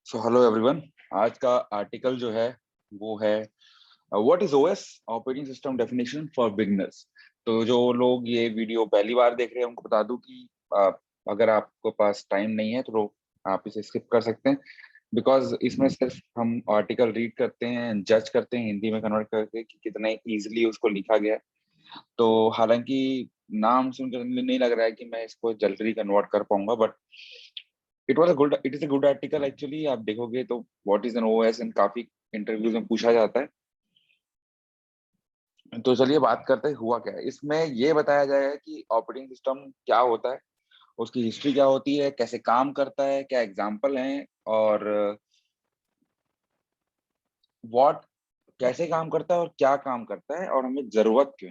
So hello everyone. आज का article जो है वो है what is OS operating system definition for beginners. तो जो लोग ये वीडियो पहली बार देख रहे हैं उनको बता दूं कि अगर आपको पास टाइम नहीं है तो आप इसे स्किप कर सकते हैं, बिकॉज इसमें सिर्फ हम आर्टिकल रीड करते हैं, जज करते हैं हिंदी में कन्वर्ट करके कि कितने इजीली उसको लिखा गया है। तो हालांकि नाम सुनकर नहीं लग रहा है कि मैं इसको जल्दी कन्वर्ट कर पाऊंगा, but it is a good article actually. आप देखोगे तो what is N OS and काफी इंटरव्यूज में पूछा जाता है। तो चलिए बात करते हैं हुआ क्या है। इसमें ये बताया जाएगा कि ऑपरेटिंग सिस्टम क्या होता है, उसकी हिस्ट्री क्या होती है, कैसे काम करता है, क्या एग्जाम्पल हैं, और व्हाट कैसे काम करता है और क्या काम करता है, और हमें जरूरत क्यों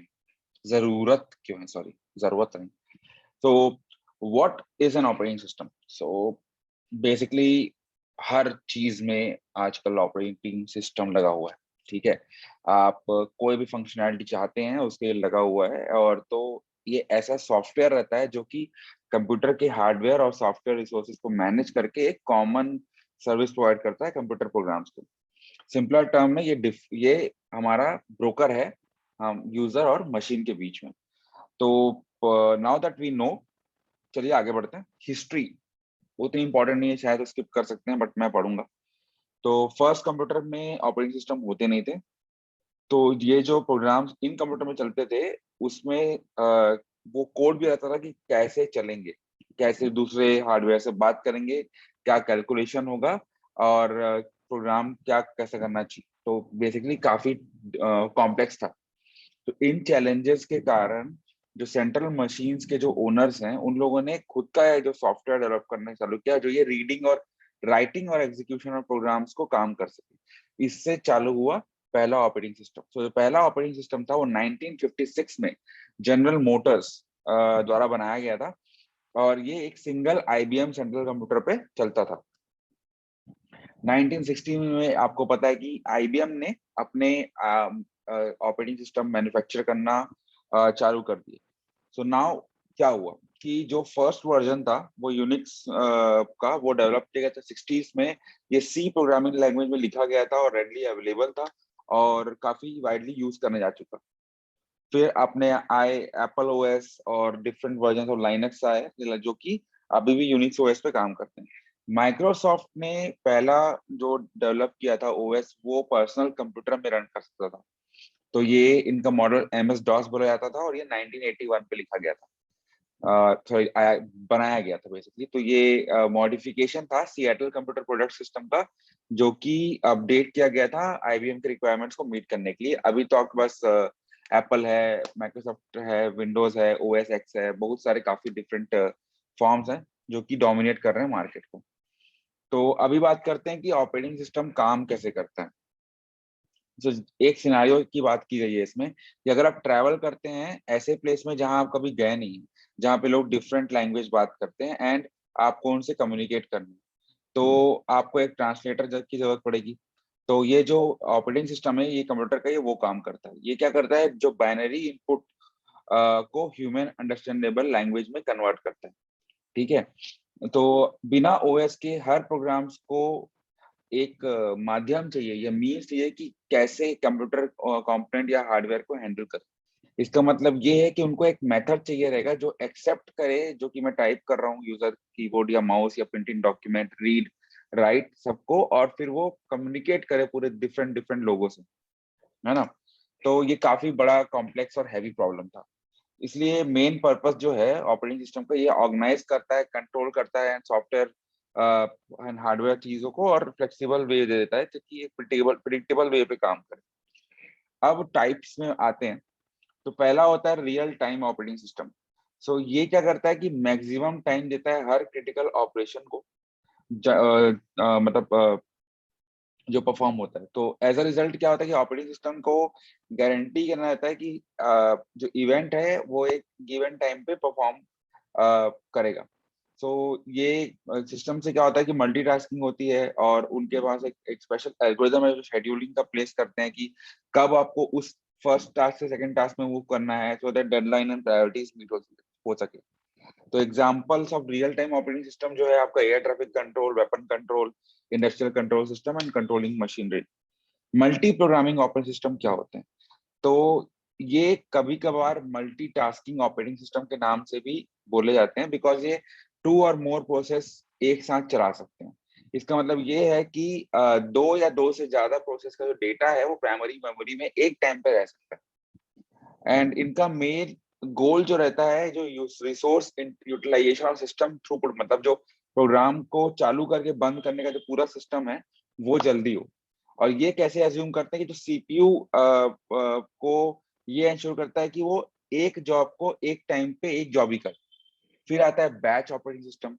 है, सॉरी, जरूरत नहीं। तो what is an operating system? So basically हर चीज में आजकल ऑपरेटिंग सिस्टम लगा हुआ है। ठीक है, आप कोई भी फंक्शनैलिटी चाहते हैं उसके लिए लगा हुआ है। और तो ये ऐसा सॉफ्टवेयर रहता है जो कि कंप्यूटर के हार्डवेयर और सॉफ्टवेयर रिसोर्सेज को मैनेज करके एक कॉमन सर्विस प्रोवाइड करता है कंप्यूटर प्रोग्राम्स को। सिंपलर टर्म में ये हमारा ब्रोकर है, हम यूजर और मशीन के बीच में। तो नाउ दैट वी नो, चलिए आगे बढ़ते हैं। हिस्ट्री उतनी इंपॉर्टेंट नहीं है, शायद स्किप कर सकते हैं, बट मैं पढ़ूंगा। तो फर्स्ट कंप्यूटर में ऑपरेटिंग सिस्टम होते नहीं थे। तो ये जो प्रोग्राम्स इन कंप्यूटर में चलते थे उसमें वो कोड भी रहता था कि कैसे चलेंगे, कैसे दूसरे हार्डवेयर से बात करेंगे, क्या कैलकुलेशन होगा, और प्रोग्राम क्या कैसे करना चाहिए। तो बेसिकली काफी कॉम्प्लेक्स था। तो इन चैलेंजेस के कारण जो सेंट्रल मशीन्स के जो ओनर्स हैं उन लोगों ने खुद का जो सॉफ्टवेयर डेवलप करना चालू किया जो ये रीडिंग और राइटिंग और एग्जीक्यूशन और प्रोग्राम्स को काम कर सके। इससे चालू हुआ पहला ऑपरेटिंग सिस्टम। तो जो पहला ऑपरेटिंग सिस्टम था वो 1956 में जनरल मोटर्स द्वारा बनाया गया था, और ये एक सिंगल आईबीएम सेंट्रल कंप्यूटर पे चलता था। 1960 में आपको पता है कि आईबीएम ने अपने ऑपरेटिंग सिस्टम मैन्युफैक्चर करना चालू कर दिए। सो नाउ क्या हुआ कि जो फर्स्ट वर्जन था वो यूनिक्स का वो डेवलप किया गया था 60s में। ये सी प्रोग्रामिंग लैंग्वेज में लिखा गया था और रेडली अवेलेबल था और काफी वाइडली यूज करने जा चुका। फिर अपने आए एप्पल ओएस और डिफरेंट वर्जन ऑफ लाइनक्स आए जो कि अभी भी यूनिक्स ओएस पे काम करते हैं। माइक्रोसॉफ्ट ने पहला जो डेवलप किया था ओएस वो पर्सनल कंप्यूटर में रन कर सकता था। तो ये इनका मॉडल एमएस डॉस बोला जाता था और ये 1981 पे लिखा गया था, सॉरी बनाया गया था बेसिकली। तो ये मॉडिफिकेशन था सिएटल कंप्यूटर प्रोडक्ट सिस्टम का, जो कि अपडेट किया गया था आईबीएम के रिक्वायरमेंट्स को मीट करने के लिए। अभी तो बस एप्पल है, माइक्रोसॉफ्ट है, विंडोज है, ओएस एक्स है, बहुत सारे काफी डिफरेंट फॉर्म्स हैं जो कि डोमिनेट कर रहे हैं मार्केट को। तो अभी बात करते हैं कि ऑपरेटिंग सिस्टम काम कैसे करता है। जो एक सिनारियो की बात की गई है इसमें कि अगर आप ट्रैवल करते हैं ऐसे प्लेस में जहां आप कभी गए नहीं हैं, जहाँ पे लोग डिफरेंट लैंग्वेज बात करते हैं एंड आपको उनसे कम्युनिकेट करना है, तो आपको एक ट्रांसलेटर की जरूरत पड़ेगी। तो ये जो ऑपरेटिंग सिस्टम है ये कंप्यूटर का ये वो काम करता है। ये क्या करता है, जो बाइनरी इनपुट को ह्यूमन अंडरस्टैंडेबल लैंग्वेज में कन्वर्ट करता है। ठीक है, तो बिना ओएस के हर प्रोग्राम्स को एक माध्यम चाहिए या मीन्स चाहिए कि कैसे कंप्यूटर कंपोनेंट या हार्डवेयर को हैंडल करे। इसका मतलब ये है कि उनको एक मेथड चाहिए रहेगा जो एक्सेप्ट करे जो कि मैं टाइप कर रहा हूँ, यूजर कीबोर्ड या माउस या प्रिंटिंग डॉक्यूमेंट रीड राइट सबको, और फिर वो कम्युनिकेट करे पूरे डिफरेंट डिफरेंट लोगों से, है ना। तो ये काफी बड़ा कॉम्प्लेक्स और हैवी प्रॉब्लम था। इसलिए मेन पर्पस जो है ऑपरेटिंग सिस्टम का, ये ऑर्गेनाइज करता है, कंट्रोल करता है सॉफ्टवेयर एंड हार्डवेयर चीजों को, और फ्लेक्सिबल वे दे देता है ताकि एक प्रिडिक्टेबल वे पे काम करे। अब टाइप्स में आते हैं। तो पहला होता है रियल टाइम ऑपरेटिंग सिस्टम। सो ये क्या करता है कि मैक्सिमम टाइम देता है हर क्रिटिकल ऑपरेशन को, मतलब जो परफॉर्म होता है। तो एज अ रिजल्ट क्या होता है कि ऑपरेटिंग सिस्टम को गारंटी करना रहता है कि जो इवेंट है वो एक गिवन टाइम पे परफॉर्म करेगा। सो ये सिस्टम से क्या होता है कि मल्टीटास्किंग होती है, और उनके पास एक स्पेशल एल्गोरिदम है जो शेड्यूलिंग का प्लेस करते हैं कि कब आपको उस फर्स्ट टास्क से सेकंड टास्क में मूव करना है, so that deadline and priorities meet हो सके। तो examples of real time operating system जो है आपका air traffic control, weapon control, industrial control system and controlling machinery. Multi programming operating system क्या होते हैं? तो ये कभी कभार मल्टीटास्किंग ऑपरेटिंग सिस्टम के नाम से भी बोले जाते हैं, बिकॉज ये 2 और मोर प्रोसेस एक साथ चला सकते हैं। इसका मतलब ये है कि 2 या 2 से ज्यादा प्रोसेस का जो डेटा है वो प्राइमरी मेमोरी में एक टाइम पे रह सकता है। एंड इनका मेन गोल जो रहता है, जो रिसोर्स यूटिलाइजेशन और सिस्टम थ्रूपुट, मतलब जो प्रोग्राम को चालू करके बंद करने का जो पूरा सिस्टम है वो जल्दी हो। और ये कैसे एज्यूम करते हैं कि जो सीपीयू को ये इंश्योर करता है कि वो एक जॉब को एक टाइम पे एक जॉब ही करे। फिर आता है बैच ऑपरेटिंग सिस्टम।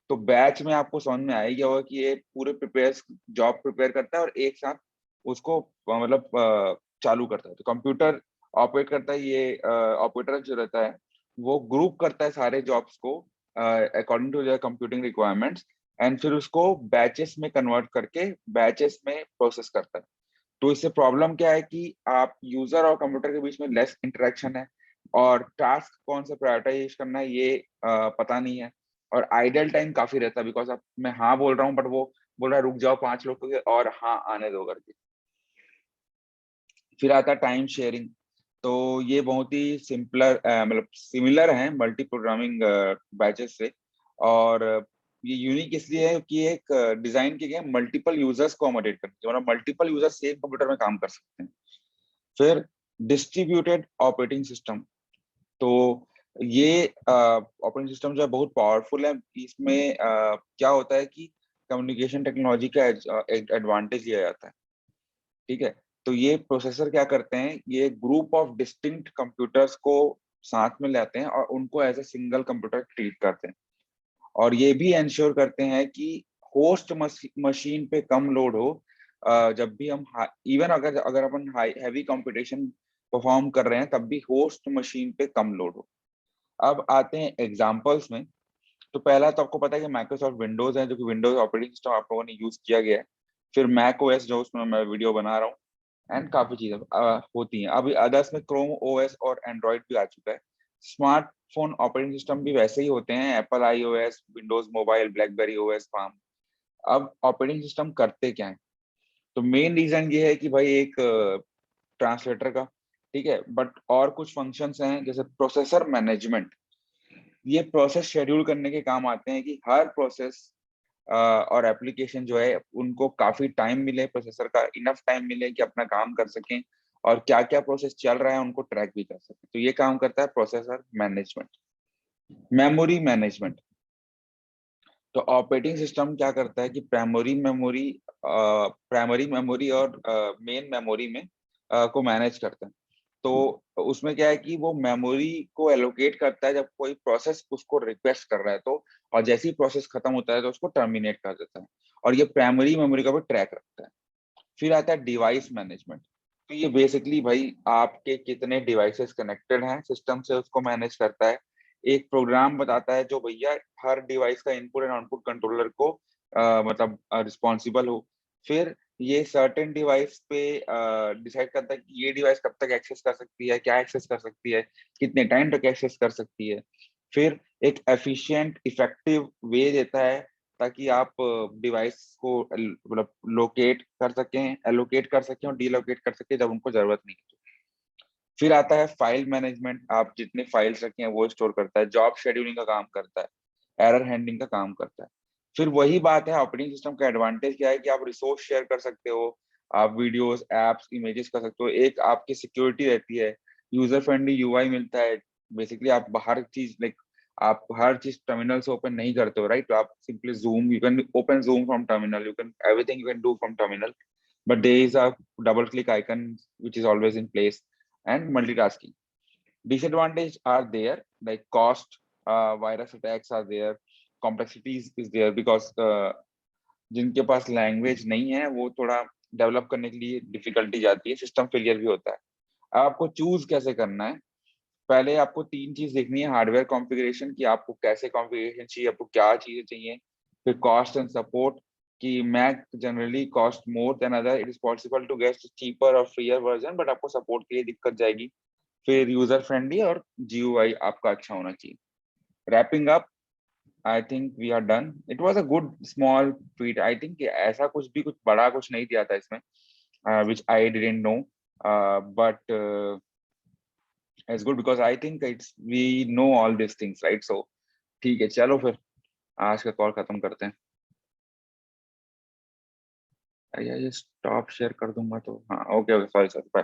तो बैच में आपको समझ में आएगा होगा कि ये पूरे प्रिपेयर जॉब प्रिपेयर करता है और एक साथ उसको मतलब चालू करता है। तो कंप्यूटर ऑपरेट करता है, ये ऑपरेटर जो रहता है वो ग्रुप करता है सारे जॉब्स को according to their computing requirements, and फिर उसको बैचेस में कन्वर्ट करके बैचेस में प्रोसेस करता है। तो इससे प्रॉब्लम क्या है कि आप यूजर और कंप्यूटर के बीच में लेस इंटरेक्शन है, और टास्क कौन सा प्रायोरिटाइज करना है ये पता नहीं है, और आइडल टाइम काफी रहता है, बिकॉज अब मैं हाँ बोल रहा हूँ बट वो बोल रहा है रुक जाओ 5 लोग को और हाँ आने दो करके। फिर आता है टाइम शेयरिंग। तो ये बहुत ही सिंपलर मतलब सिमिलर है मल्टी प्रोग्रामिंग बैचेस से। और ये यूनिक इसलिए है कि एक डिजाइन किए गए मल्टीपल यूजर्स को अकोमोडेट करते हैं, मतलब मल्टीपल यूजर्स सेम कंप्यूटर में काम कर सकते हैं। फिर डिस्ट्रीब्यूटेड ऑपरेटिंग सिस्टम। तो ये ऑपरेटिंग सिस्टम जो है बहुत पावरफुल है। इसमें क्या होता है कि कम्युनिकेशन टेक्नोलॉजी का एडवांटेज लिया जाता है। ठीक है। तो ये प्रोसेसर क्या करते हैं, ये ग्रुप ऑफ डिस्टिंक्ट कंप्यूटर्स को साथ में लाते हैं और उनको as a single computer treat करते हैं। और ये भी इंश्योर करते हैं कि होस्ट मशीन पे कम लोड हो। जब भी हम इवन अगर अगर अपन हाई हैवी कंप्यूटेशन परफॉर्म कर रहे हैं तब भी होस्ट मशीन पे कम लोड हो। अब आते हैं एग्जांपल्स में। तो पहला तो आपको पता है कि माइक्रोसॉफ्ट विंडोज है, जो कि विंडोज ऑपरेटिंग सिस्टम आप लोगों ने यूज किया गया है। फिर मैक ओएस जो उसमें मैं वीडियो बना रहा हूँ, एंड काफी चीजें होती हैं। अभी अदर्स में क्रोम ओएस और एंड्रॉइड भी आ चुका है। स्मार्टफोन ऑपरेटिंग सिस्टम भी वैसे ही होते हैं, Apple iOS, Windows mobile, BlackBerry OS, फार्म। अब ऑपरेटिंग सिस्टम करते क्या है? तो मेन रीजन ये है कि भाई एक ट्रांसलेटर का, ठीक है, बट और कुछ फंक्शंस हैं जैसे प्रोसेसर मैनेजमेंट। ये प्रोसेस शेड्यूल करने के काम आते हैं कि हर प्रोसेस और एप्लीकेशन जो है उनको काफी टाइम मिले, प्रोसेसर का इनफ टाइम मिले कि अपना काम कर सकें, और क्या क्या प्रोसेस चल रहा है उनको ट्रैक भी कर सकें। तो ये काम करता है प्रोसेसर मैनेजमेंट। Memory management. तो ऑपरेटिंग सिस्टम क्या करता है कि प्राइमरी मेमोरी और मेन मेमोरी में को मैनेज करता है। तो उसमें क्या है कि वो मेमोरी को एलोकेट करता है जब कोई प्रोसेस उसको रिक्वेस्ट कर रहा है तो, और जैसे ही प्रोसेस खत्म होता है तो उसको टर्मिनेट कर देता है। और ये प्राइमरी मेमोरी का भी ट्रैक रखता है। फिर आता है डिवाइस मैनेजमेंट। तो ये बेसिकली भाई आपके कितने डिवाइसेस कनेक्टेड हैं सिस्टम से उसको मैनेज करता है। एक प्रोग्राम बताता है जो भैया हर डिवाइस का इनपुट एंड आउटपुट कंट्रोलर को मतलब रिस्पॉन्सिबल हो। फिर ये सर्टेन डिवाइस पे डिसाइड करता है कि ये डिवाइस कब तक एक्सेस कर सकती है, क्या एक्सेस कर सकती है, कितने टाइम तक एक्सेस कर सकती है। फिर एक एफिशिएंट इफेक्टिव वे देता है ताकि आप डिवाइस को मतलब लोकेट कर सकें, एलोकेट कर सकें और डीलोकेट कर सकें जब उनको जरूरत नहीं है। फिर आता है फाइल मैनेजमेंट। आप जितने फाइल्स रखे हैं वो स्टोर करता है। जॉब शेड्यूलिंग का काम करता है। एरर हैंडलिंग का काम करता है। फिर वही बात है, ऑपरेटिंग सिस्टम का एडवांटेज क्या है कि आप रिसोर्स शेयर कर सकते हो, आप वीडियोस, एप्स, इमेजेस कर सकते हो। एक आपकी सिक्योरिटी रहती है, यूजर फ्रेंडली यूआई मिलता है। बेसिकली आप हर चीज लाइक आप हर चीज टर्मिनल से ओपन नहीं करते हो, राइट? तो आप simply zoom, you can open zoom from terminal, you can everything you can do from terminal, but there is a double click icon which is always in place, and multitasking. Disadvantages are there like cost, virus attacks are there, complexities is there because जिनके पास language नहीं है वो थोड़ा develop करने के लिए difficulty जाती है, सिस्टम फेलियर भी होता है। अब आपको चूज कैसे करना है? पहले आपको 3 चीज देखनी है। हार्डवेयर कॉन्फ़िगरेशन कि आपको कैसे कॉन्फ़िगरेशन चाहिए, आपको क्या चीजें चाहिए। फिर कॉस्ट एंड सपोर्ट कि Mac generally cost more than other, it is possible to get cheaper और फ्रीयर वर्जन बट आपको सपोर्ट के लिए दिक्कत जाएगी। फिर यूजर फ्रेंडली और जीयूआई आपका अच्छा होना चाहिए। Wrapping up, I think we are done. It was a good small tweet. I think ऐसा कुछ भी कुछ बड़ा कुछ नहीं दिया था इसमें, which I didn't know. But it's good because I think it's we know all these things, right? So ठीक है, चलो फिर आज का कॉल खत्म करते हैं. यार ये स्टॉप शेयर कर दूंगा तो हाँ, okay okay, sorry sorry, bye.